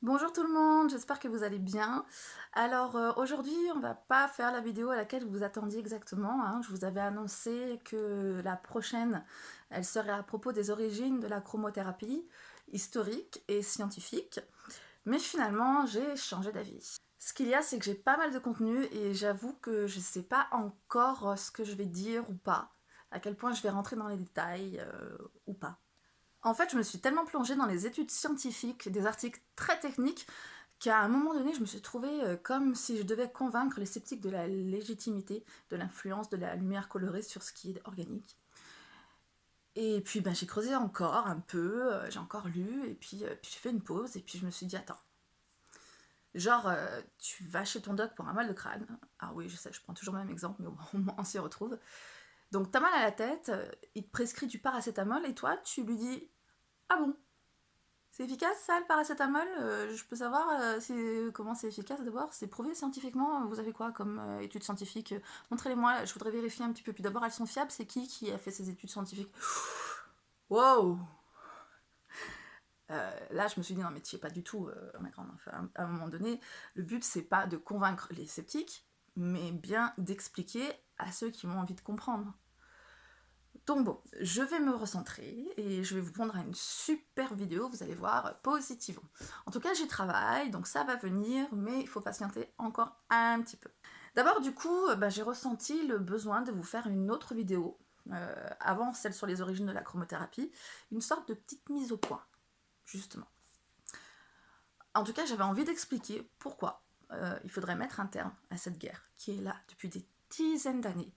Bonjour tout le monde, j'espère que vous allez bien. Alors aujourd'hui, on va pas faire la vidéo à laquelle vous vous attendiez exactement, hein. Je vous avais annoncé que la prochaine, elle serait à propos des origines de la chromothérapie, historique et scientifique. Mais finalement, j'ai changé d'avis. Ce qu'il y a, c'est que j'ai pas mal de contenu et j'avoue que je sais pas encore ce que je vais dire ou pas, à quel point je vais rentrer dans les détails ou pas. En fait, je me suis tellement plongée dans les études scientifiques, des articles très techniques, qu'à un moment donné, je me suis trouvée comme si je devais convaincre les sceptiques de la légitimité, de l'influence de la lumière colorée sur ce qui est organique. Et puis ben, j'ai creusé encore un peu, j'ai encore lu, et puis j'ai fait une pause, et puis je me suis dit, attends, genre, tu vas chez ton doc pour un mal de crâne. Ah oui, je sais, je prends toujours le même exemple, mais au moins on s'y retrouve. Donc t'as mal à la tête, il te prescrit du paracétamol, et toi, tu lui dis, ah bon, c'est efficace ça le paracétamol? Je peux savoir comment c'est efficace d'abord? C'est prouvé scientifiquement? Vous avez quoi comme études scientifiques? Montrez-les-moi, je voudrais vérifier un petit peu. Puis d'abord, elles sont fiables? C'est qui a fait ces études scientifiques? Wow! Là, je me suis dit, non mais tu es pas du tout, ma grande. Enfin, à un moment donné, le but, c'est pas de convaincre les sceptiques, mais bien d'expliquer à ceux qui ont envie de comprendre. Donc bon, je vais me recentrer et je vais vous pondre à une super vidéo, vous allez voir, positivement. En tout cas, j'y travaille, donc ça va venir, mais il faut patienter encore un petit peu. D'abord, du coup, j'ai ressenti le besoin de vous faire une autre vidéo, avant celle sur les origines de la chromothérapie, une sorte de petite mise au point, justement. En tout cas, j'avais envie d'expliquer pourquoi il faudrait mettre un terme à cette guerre, qui est là depuis des dizaines d'années,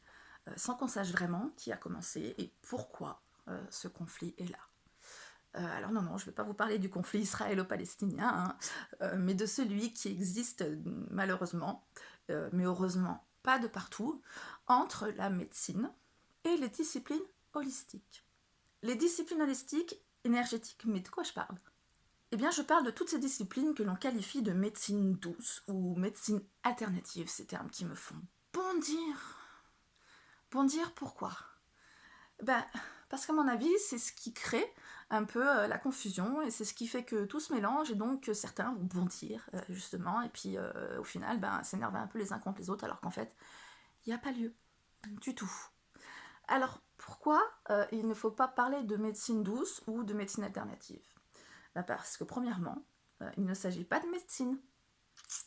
sans qu'on sache vraiment qui a commencé et pourquoi ce conflit est là. Alors non, je ne vais pas vous parler du conflit israélo-palestinien, hein, mais de celui qui existe malheureusement, mais heureusement pas de partout, entre la médecine et les disciplines holistiques. Les disciplines holistiques, énergétiques, mais de quoi je parle? Eh bien, je parle de toutes ces disciplines que l'on qualifie de médecine douce ou médecine alternative, ces termes qui me font bondir. Bondir pourquoi? Ben, parce qu'à mon avis, c'est ce qui crée un peu la confusion et c'est ce qui fait que tout se mélange et donc que certains vont bondir, justement, et puis au final, s'énerver un peu les uns contre les autres alors qu'en fait, il n'y a pas lieu du tout. Alors, pourquoi il ne faut pas parler de médecine douce ou de médecine alternative? Parce que premièrement, il ne s'agit pas de médecine.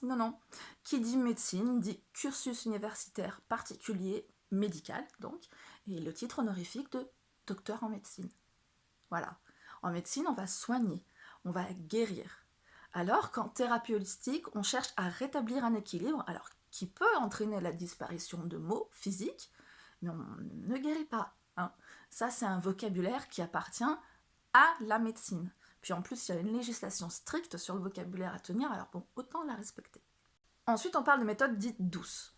Non, non. Qui dit médecine dit cursus universitaire particulier, médical donc, et le titre honorifique de docteur en médecine. Voilà. En médecine, on va soigner, on va guérir. Alors qu'en thérapie holistique, on cherche à rétablir un équilibre, alors qui peut entraîner la disparition de maux physiques, mais on ne guérit pas, hein. Ça, c'est un vocabulaire qui appartient à la médecine. Puis en plus, il y a une législation stricte sur le vocabulaire à tenir, alors bon, autant la respecter. Ensuite, on parle de méthodes dites douces.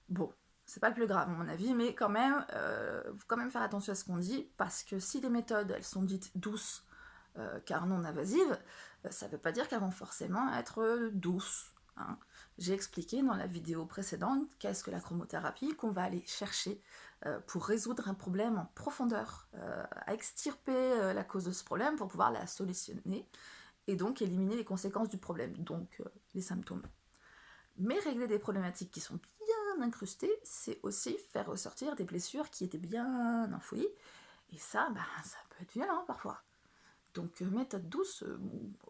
Bon, c'est pas le plus grave à mon avis, mais quand même, faut quand même faire attention à ce qu'on dit, parce que si les méthodes, elles sont dites douces, car non invasives, ça veut pas dire qu'elles vont forcément être douces, hein. J'ai expliqué dans la vidéo précédente qu'est-ce que la chromothérapie, qu'on va aller chercher pour résoudre un problème en profondeur, à extirper la cause de ce problème pour pouvoir la solutionner, et donc éliminer les conséquences du problème, donc les symptômes. Mais régler des problématiques qui sont bien incrustées, c'est aussi faire ressortir des blessures qui étaient bien enfouies. Et ça, ça peut être violent parfois. Donc méthode douce,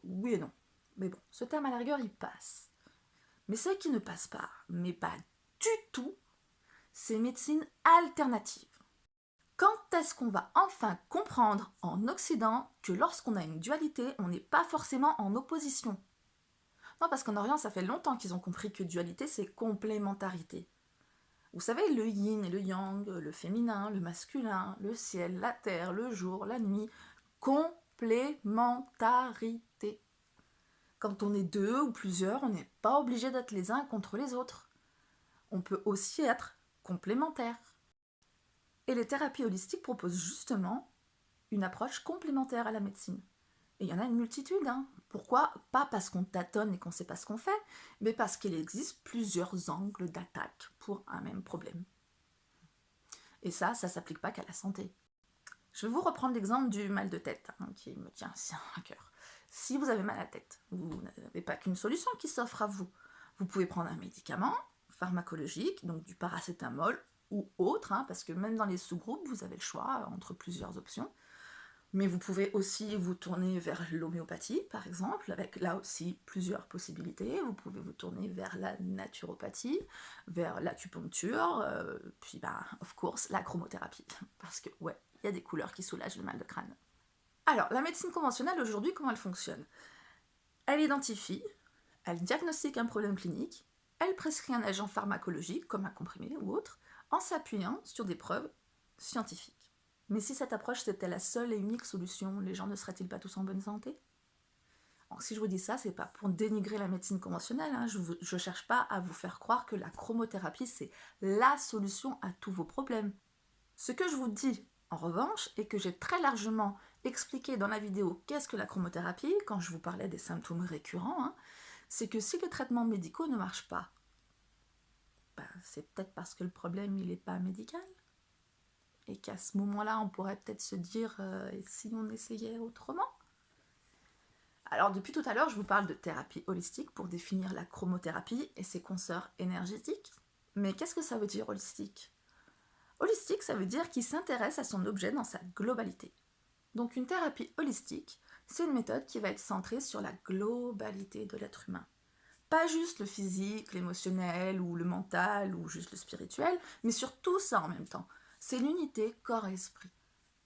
oui et non. Mais bon, ce terme à la rigueur, il passe. Mais ce qui ne passe pas, mais pas du tout, c'est médecine alternative. Quand est-ce qu'on va enfin comprendre en Occident que lorsqu'on a une dualité, on n'est pas forcément en opposition? Non, parce qu'en Orient, ça fait longtemps qu'ils ont compris que dualité, c'est complémentarité. Vous savez, le yin et le yang, le féminin, le masculin, le ciel, la terre, le jour, la nuit, complémentarité. Quand on est deux ou plusieurs, on n'est pas obligé d'être les uns contre les autres. On peut aussi être complémentaires. Et les thérapies holistiques proposent justement une approche complémentaire à la médecine. Et il y en a une multitude, hein. Pourquoi? Pas parce qu'on tâtonne et qu'on ne sait pas ce qu'on fait, mais parce qu'il existe plusieurs angles d'attaque pour un même problème. Et ça ne s'applique pas qu'à la santé. Je vais vous reprendre l'exemple du mal de tête, hein, qui me tient assez à cœur. Si vous avez mal à la tête, vous n'avez pas qu'une solution qui s'offre à vous. Vous pouvez prendre un médicament pharmacologique, donc du paracétamol ou autre, hein, parce que même dans les sous-groupes, vous avez le choix entre plusieurs options. Mais vous pouvez aussi vous tourner vers l'homéopathie, par exemple, avec là aussi plusieurs possibilités. Vous pouvez vous tourner vers la naturopathie, vers l'acupuncture, puis of course, la chromothérapie. Parce que, ouais, il y a des couleurs qui soulagent le mal de crâne. Alors, la médecine conventionnelle, aujourd'hui, comment elle fonctionne? Elle identifie, elle diagnostique un problème clinique, elle prescrit un agent pharmacologique, comme un comprimé ou autre, en s'appuyant sur des preuves scientifiques. Mais si cette approche c'était la seule et unique solution, les gens ne seraient-ils pas tous en bonne santé? Alors, si je vous dis ça, c'est pas pour dénigrer la médecine conventionnelle, hein. Je ne cherche pas à vous faire croire que la chromothérapie c'est la solution à tous vos problèmes. Ce que je vous dis, en revanche, et que j'ai très largement expliqué dans la vidéo qu'est-ce que la chromothérapie, quand je vous parlais des symptômes récurrents, hein, c'est que si les traitements médicaux ne marchent pas, c'est peut-être parce que le problème il n'est pas médical. Et qu'à ce moment-là, on pourrait peut-être se dire et si on essayait autrement? Alors depuis tout à l'heure, je vous parle de thérapie holistique pour définir la chromothérapie et ses consorts énergétiques. Mais qu'est-ce que ça veut dire holistique? Holistique, ça veut dire qu'il s'intéresse à son objet dans sa globalité. Donc une thérapie holistique, c'est une méthode qui va être centrée sur la globalité de l'être humain. Pas juste le physique, l'émotionnel ou le mental ou juste le spirituel, mais sur tout ça en même temps. C'est l'unité corps et esprit.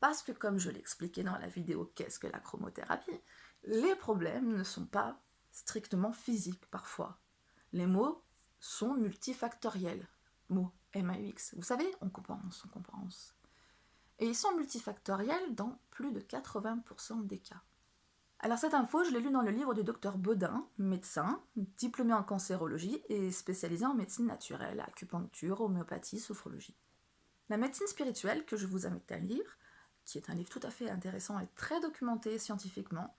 Parce que comme je l'expliquais dans la vidéo Qu'est-ce que la chromothérapie, les problèmes ne sont pas strictement physiques parfois. Les mots sont multifactoriels. Mots M-A-U-X. Vous savez, on compense. Et ils sont multifactoriels dans plus de 80% des cas. Alors cette info, je l'ai lue dans le livre du docteur Baudin, médecin, diplômé en cancérologie et spécialisé en médecine naturelle, acupuncture, homéopathie, sophrologie. La médecine spirituelle, que je vous invite à lire, qui est un livre tout à fait intéressant et très documenté scientifiquement,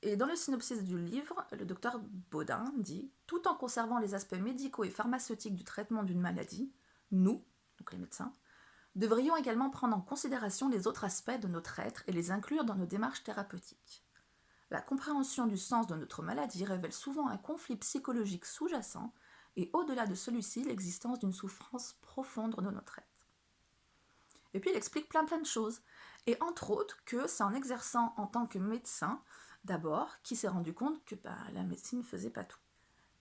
et dans le synopsis du livre, le docteur Baudin dit « Tout en conservant les aspects médicaux et pharmaceutiques du traitement d'une maladie, nous, donc les médecins, devrions également prendre en considération les autres aspects de notre être et les inclure dans nos démarches thérapeutiques. La compréhension du sens de notre maladie révèle souvent un conflit psychologique sous-jacent et au-delà de celui-ci, l'existence d'une souffrance profonde de notre être. » Et puis il explique plein de choses. Et entre autres que c'est en exerçant en tant que médecin, d'abord, qu'il s'est rendu compte que la médecine ne faisait pas tout.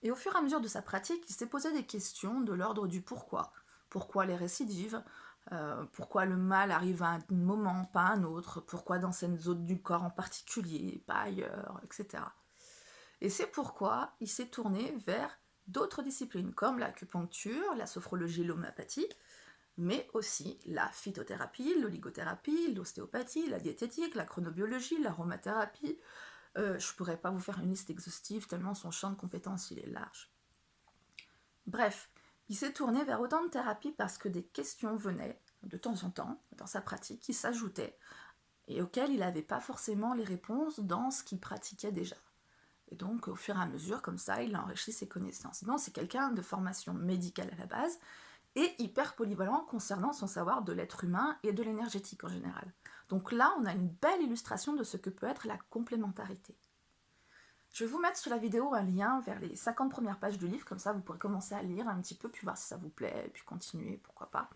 Et au fur et à mesure de sa pratique, il s'est posé des questions de l'ordre du pourquoi. Pourquoi les récidives? Pourquoi le mal arrive à un moment, pas à un autre? Pourquoi dans cette zone du corps en particulier, pas ailleurs, etc. Et c'est pourquoi il s'est tourné vers d'autres disciplines, comme l'acupuncture, la sophrologie, l'homéopathie, mais aussi la phytothérapie, l'oligothérapie, l'ostéopathie, la diététique, la chronobiologie, l'aromathérapie. Je ne pourrais pas vous faire une liste exhaustive tellement son champ de compétences il est large. Bref, il s'est tourné vers autant de thérapies parce que des questions venaient de temps en temps dans sa pratique qui s'ajoutaient et auxquelles il n'avait pas forcément les réponses dans ce qu'il pratiquait déjà. Et donc, au fur et à mesure, comme ça, il a enrichi ses connaissances. Donc, c'est quelqu'un de formation médicale à la base, et hyper polyvalent concernant son savoir de l'être humain et de l'énergétique en général. Donc là, on a une belle illustration de ce que peut être la complémentarité. Je vais vous mettre sous la vidéo un lien vers les 50 premières pages du livre, comme ça vous pourrez commencer à lire un petit peu, puis voir si ça vous plaît, et puis continuer, pourquoi pas.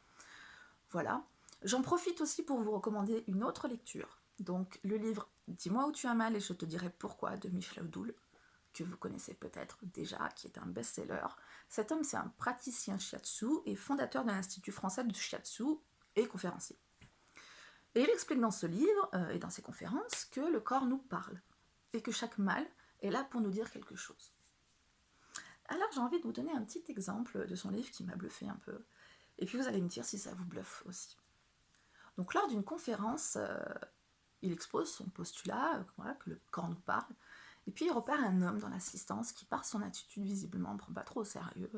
Voilà. J'en profite aussi pour vous recommander une autre lecture. Donc le livre « Dis-moi où tu as mal et je te dirai pourquoi » de Michel Odoul, que vous connaissez peut-être déjà, qui est un best-seller. Cet homme, c'est un praticien shiatsu et fondateur de l'Institut français du shiatsu et conférencier. Et il explique dans ce livre et dans ses conférences que le corps nous parle et que chaque mal est là pour nous dire quelque chose. Alors j'ai envie de vous donner un petit exemple de son livre qui m'a bluffé un peu. Et puis vous allez me dire si ça vous bluffe aussi. Donc lors d'une conférence, il expose son postulat, voilà, que le corps nous parle. Et puis il repère un homme dans l'assistance qui, par son attitude, visiblement, ne prend pas trop au sérieux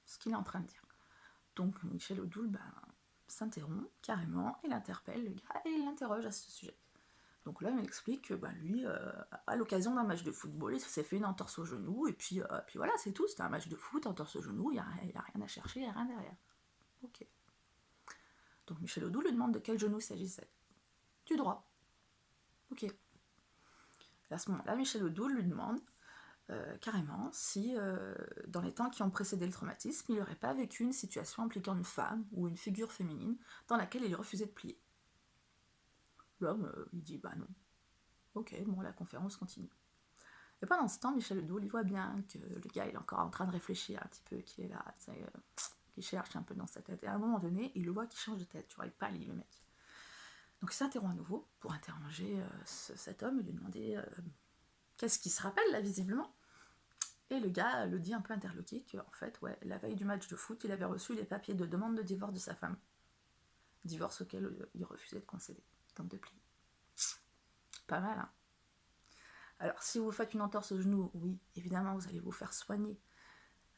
ce qu'il est en train de dire. Donc Michel Odoul s'interrompt carrément, il interpelle le gars et il l'interroge à ce sujet. Donc l'homme explique que lui, à l'occasion d'un match de football, il s'est fait une entorse au genou, et puis voilà, c'est tout, c'était un match de foot, entorse au genou, il n'y a rien à chercher, il n'y a rien derrière. Ok. Donc Michel Odoul lui demande de quel genou il s'agissait. Du droit. Ok. Et à ce moment-là, Michel Odoul lui demande carrément si, dans les temps qui ont précédé le traumatisme, il n'aurait pas vécu une situation impliquant une femme ou une figure féminine dans laquelle il refusait de plier. L'homme, il dit bah non. Ok, bon, la conférence continue. Et pendant ce temps, Michel Odoul, il voit bien que le gars, il est encore en train de réfléchir un petit peu, qu'il est là, qu'il cherche un peu dans sa tête. Et à un moment donné, il le voit qu'il change de tête, tu vois, il pâlit, le mec. Donc il s'interrompt à nouveau pour interroger cet homme et lui demander qu'est-ce qu'il se rappelle, là, visiblement. Et le gars le dit un peu interloqué qu'en fait, ouais, la veille du match de foot, il avait reçu les papiers de demande de divorce de sa femme. Divorce auquel il refusait de concéder, donc de plier. Pas mal, hein. Alors, si vous faites une entorse au genou, oui, évidemment, vous allez vous faire soigner.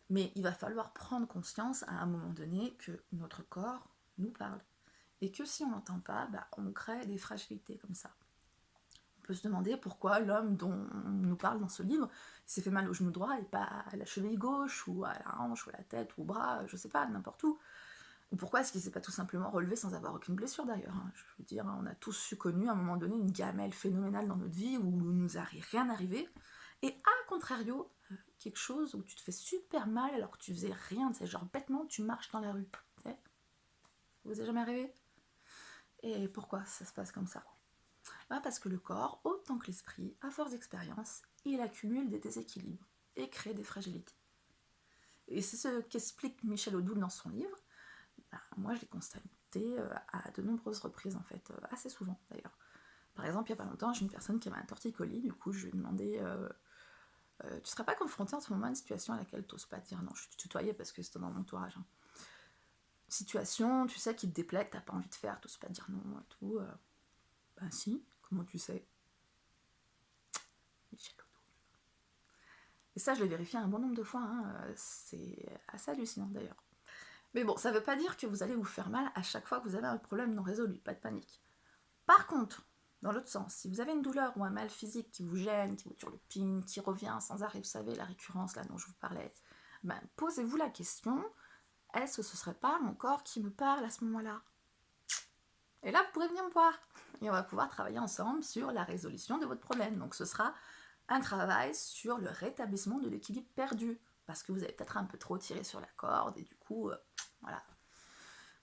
Mais il va falloir prendre conscience à un moment donné que notre corps nous parle. Et que si on n'entend pas, bah, on crée des fragilités comme ça. On peut se demander pourquoi l'homme dont on nous parle dans ce livre, il s'est fait mal au genou droit et pas à la cheville gauche, ou à la hanche, ou à la tête, ou au bras, je sais pas, n'importe où. Ou pourquoi est-ce qu'il s'est pas tout simplement relevé sans avoir aucune blessure d'ailleurs, hein. Je veux dire, on a tous connu à un moment donné une gamelle phénoménale dans notre vie où il nous a rien arrivé. Et à contrario, quelque chose où tu te fais super mal alors que tu faisais rien, tu sais, genre bêtement tu marches dans la rue. Tu sais. Ça vous est jamais arrivé? Et pourquoi ça se passe comme ça? Bah parce que le corps, autant que l'esprit, à force d'expérience, il accumule des déséquilibres et crée des fragilités. Et c'est ce qu'explique Michel Odoul dans son livre. Bah, moi je l'ai constaté à de nombreuses reprises en fait, assez souvent d'ailleurs. Par exemple, il n'y a pas longtemps, j'ai une personne qui avait un torticolis, du coup je lui ai demandé tu serais pas confronté en ce moment à une situation à laquelle tu n'oses pas dire non, je te tutoyais parce que c'était dans mon entourage. Hein. Situation, tu sais, qui te déplaît, que t'as pas envie de faire, tu n'oses pas dire non et tout. Ben si, comment tu sais? Michel Odoul. Et ça, je l'ai vérifié un bon nombre de fois, hein. C'est assez hallucinant d'ailleurs. Mais bon, ça veut pas dire que vous allez vous faire mal à chaque fois que vous avez un problème non résolu, pas de panique. Par contre, dans l'autre sens, si vous avez une douleur ou un mal physique qui vous gêne, qui vous turlupine, qui revient sans arrêt, vous savez, la récurrence là dont je vous parlais, ben, posez-vous la question, est-ce que ce serait pas mon corps qui me parle à ce moment-là? Et là, vous pourrez venir me voir. Et on va pouvoir travailler ensemble sur la résolution de votre problème. Donc ce sera un travail sur le rétablissement de l'équilibre perdu. Parce que vous avez peut-être un peu trop tiré sur la corde et du coup, voilà.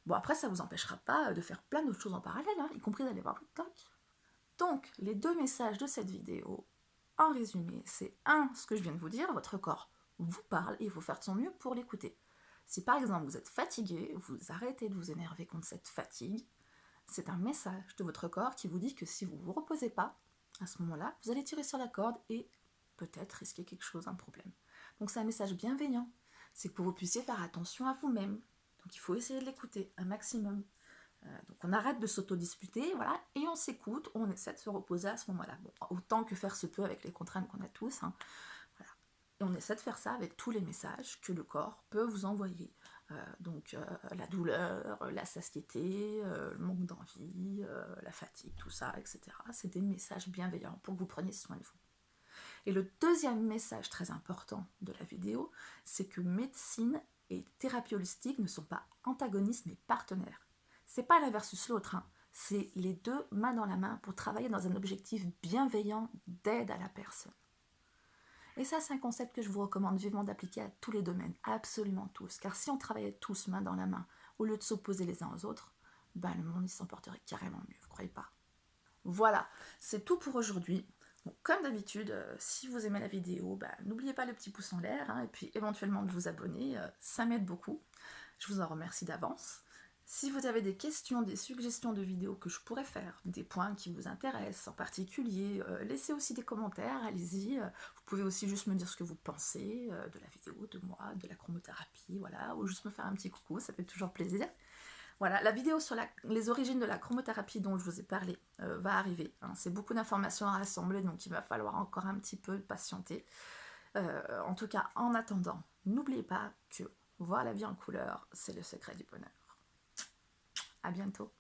Bon, après, ça ne vous empêchera pas de faire plein d'autres choses en parallèle, hein, y compris d'aller voir votre doc. Donc, les deux messages de cette vidéo, en résumé, c'est ce que je viens de vous dire, votre corps vous parle et il faut faire de son mieux pour l'écouter. Si par exemple vous êtes fatigué, vous arrêtez de vous énerver contre cette fatigue, c'est un message de votre corps qui vous dit que si vous ne vous reposez pas, à ce moment-là, vous allez tirer sur la corde et peut-être risquer quelque chose, un problème. Donc c'est un message bienveillant, c'est que vous puissiez faire attention à vous-même. Donc il faut essayer de l'écouter un maximum. Donc on arrête de s'autodisputer, voilà, et on s'écoute, on essaie de se reposer à ce moment-là. Bon, autant que faire se peut avec les contraintes qu'on a tous, hein, voilà. Et on essaie de faire ça avec tous les messages que le corps peut vous envoyer. Donc la douleur, la satiété, le manque d'envie, la fatigue, tout ça, etc. C'est des messages bienveillants pour que vous preniez soin de vous. Et le deuxième message très important de la vidéo, c'est que médecine et thérapie holistique ne sont pas antagonistes mais partenaires. C'est pas l'un versus l'autre, hein. C'est les deux main dans la main pour travailler dans un objectif bienveillant d'aide à la personne. Et ça, c'est un concept que je vous recommande vivement d'appliquer à tous les domaines, absolument tous. Car si on travaillait tous main dans la main, au lieu de s'opposer les uns aux autres, ben le monde s'en porterait carrément mieux, vous croyez pas? Voilà, c'est tout pour aujourd'hui. Bon, comme d'habitude, si vous aimez la vidéo, ben, n'oubliez pas le petit pouce en l'air, hein, et puis éventuellement de vous abonner, ça m'aide beaucoup. Je vous en remercie d'avance. Si vous avez des questions, des suggestions de vidéos que je pourrais faire, des points qui vous intéressent en particulier, laissez aussi des commentaires, allez-y. Vous pouvez aussi juste me dire ce que vous pensez de la vidéo, de moi, de la chromothérapie, voilà, ou juste me faire un petit coucou, ça fait toujours plaisir. Voilà, la vidéo sur les origines de la chromothérapie dont je vous ai parlé va arriver. Hein. C'est beaucoup d'informations à rassembler, donc il va falloir encore un petit peu patienter. En tout cas, en attendant, n'oubliez pas que voir la vie en couleur, c'est le secret du bonheur. À bientôt.